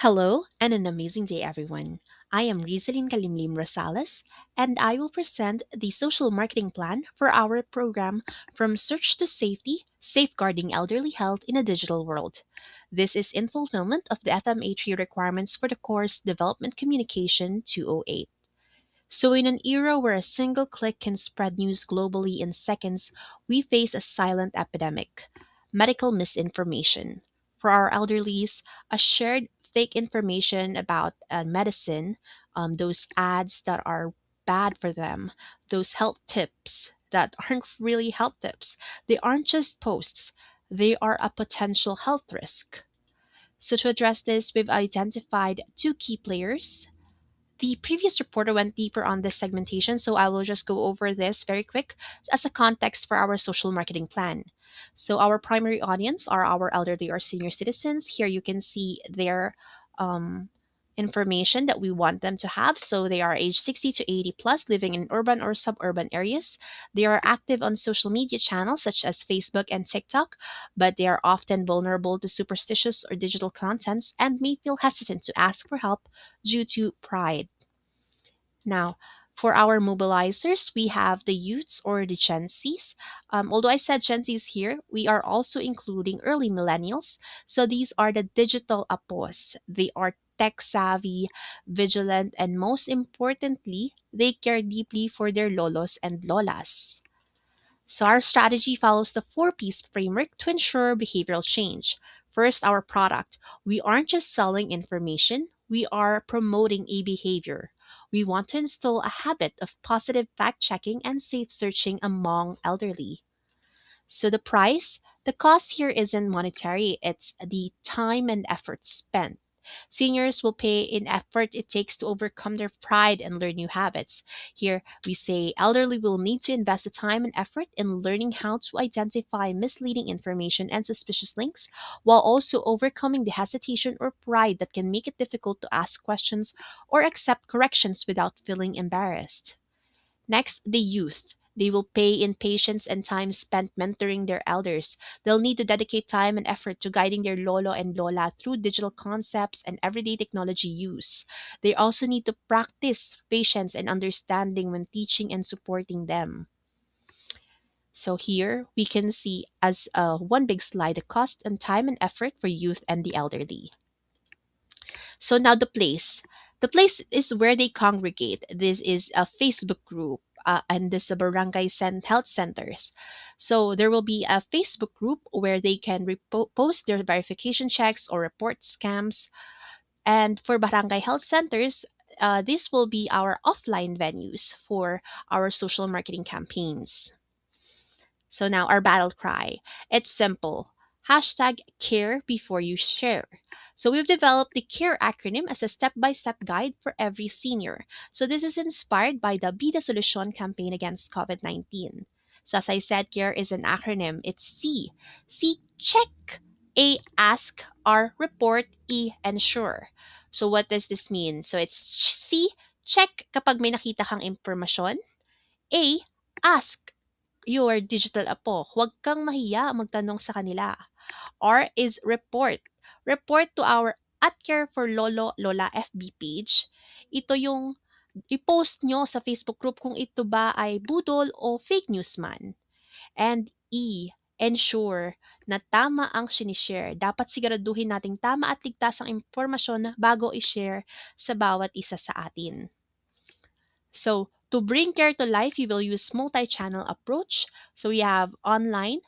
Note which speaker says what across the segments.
Speaker 1: Hello and an amazing day, everyone. I am Rizalin Kalimlim Rosales, and I will present the social marketing plan for our program From Search to Safety Safeguarding Elderly Health in a Digital World. This is in fulfillment of the FMA requirements for the course Development Communication 208. So, in an era where a single click can spread news globally in seconds, we face a silent epidemic: medical misinformation. For our elderlies, a shared fake information about medicine, those ads that are bad for them, those health tips that aren't really health tips, they aren't just posts, they are a potential health risk. So, to address this, we've identified two key players. The previous reporter went deeper on this segmentation, so I will just go over this very quick as a context for our social marketing plan. So, our primary audience are our elderly or senior citizens. Here you can see their um, information that we want them to have. So, they are age 60 to 80 plus, living in urban or suburban areas. They are active on social media channels such as Facebook and TikTok, but they are often vulnerable to superstitious or digital contents and may feel hesitant to ask for help due to pride. Now, for our mobilizers, we have the youths or the Gen Zs. Although I said Gen Zs here, we are also including early millennials. So these are the digital apos. They are tech savvy, vigilant, and most importantly, they care deeply for their lolos and lolas. So, our strategy follows the four-piece framework to ensure behavioral change. First, our product. We aren't just selling information, we are promoting a behavior. We want to install a habit of positive fact checking and safe searching among elderly. So, the cost here isn't monetary, it's the time and effort spent. Seniors will pay in effort it takes to overcome their pride and learn new habits. Here, we say elderly will need to invest the time and effort in learning how to identify misleading information and suspicious links, while also overcoming the hesitation or pride that can make it difficult to ask questions or accept corrections without feeling embarrassed. Next, the youth. They will pay in patience and time spent mentoring their elders. They'll need to dedicate time and effort to guiding their lolo and lola through digital concepts and everyday technology use. They also need to practice patience and understanding when teaching and supporting them. So here we can see as one big slide the cost and time and effort for youth and the elderly. So now the place. The place is where they congregate. This is a Facebook group. And this a barangay health centers. So there will be a Facebook group where they can post their verification checks or report scams. And for barangay health centers, this will be our offline venues for our social marketing campaigns. So now our battle cry. It's simple. Hashtag care before you share. So we've developed the CARE acronym as a step-by-step guide for every senior. So this is inspired by the Be the Solution campaign against COVID-19. So as I said, CARE is an acronym. It's C. C, check. A, ask. R, report. E, ensure. So what does this mean? So it's C, check kapag may nakita kang impormasyon. A, ask your digital apo. Huwag kang mahiya magtanong sa kanila. R is report. Report to our at Care for Lolo Lola FB page. Ito yung i-post nyo sa Facebook group kung ito ba ay budol o fake news man. And E, ensure na tama ang sinishare. Dapat siguraduhin nating tama at ligtas ang impormasyon bago i-share sa bawat isa sa atin. So, to bring care to life, we will use multi-channel approach. So we have online,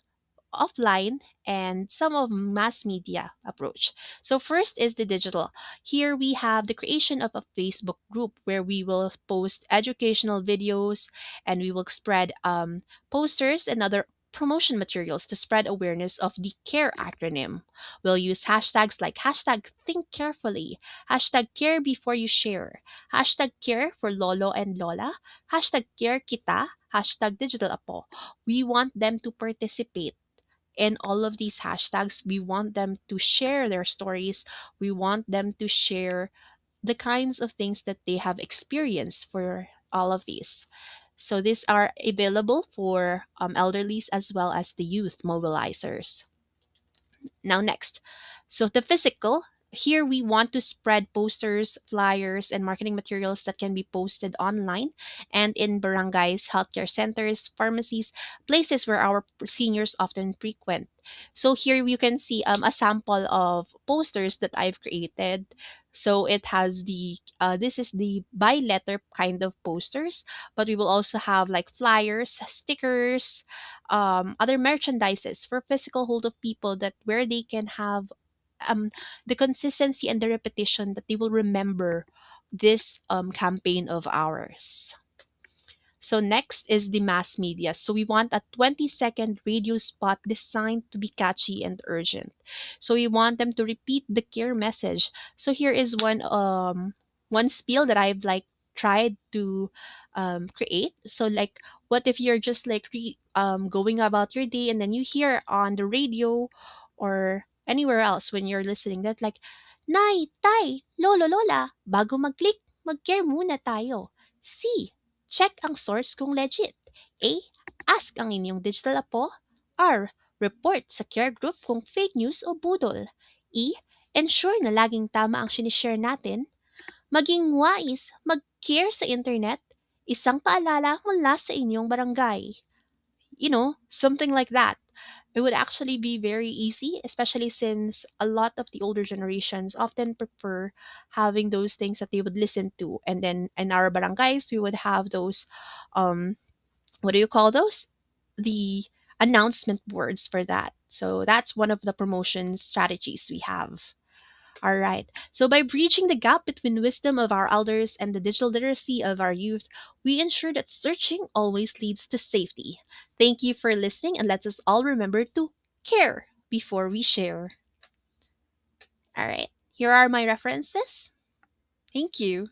Speaker 1: offline, and some of mass media approach. So first is the digital. Here we have the creation of a Facebook group where we will post educational videos and we will spread posters and other promotion materials to spread awareness of the CARE acronym. We'll use hashtags like hashtag think carefully, hashtag care before you share, hashtag care for lolo and lola, hashtag care kita, hashtag digital apo. We want them to participate in all of these hashtags. We want them to share their stories. We want them to share the kinds of things that they have experienced for all of these. So these are available for elderlies as well as the youth mobilizers. Now, next. So the physical. here we want to spread posters, flyers, and marketing materials that can be posted online and in barangays, healthcare centers, pharmacies, places where our seniors often frequent. So here you can see a sample of posters that I've created. So it has this is the by letter kind of posters, but we will also have like flyers, stickers, other merchandises for physical hold of people that where they can have um, the consistency and the repetition that they will remember this campaign of ours. So next is the mass media. So we want a 20-second radio spot designed to be catchy and urgent. So we want them to repeat the care message. So here is one spiel that I've like tried to create. So like what if you're just like going about your day and then you hear on the radio or anywhere else when you're listening that like Nay, Tay, Lolo, Lola, bago mag-click, mag-care muna tayo. C. Check ang source kung legit. A. Ask ang inyong digital apo. R. Report sa care group kung fake news o budol. E. Ensure na laging tama ang sinishare natin. Maging wise, mag-care sa internet. Isang paalala mula sa inyong barangay. Something like that. It would actually be very easy, especially since a lot of the older generations often prefer having those things that they would listen to. And then in our barangays, we would have those, um, what do you call those? The announcement boards for that. So that's one of the promotion strategies we have. All right. So by bridging the gap between wisdom of our elders and the digital literacy of our youth, we ensure that searching always leads to safety. Thank you for listening and let us all remember to care before we share. All right. Here are my references. Thank you.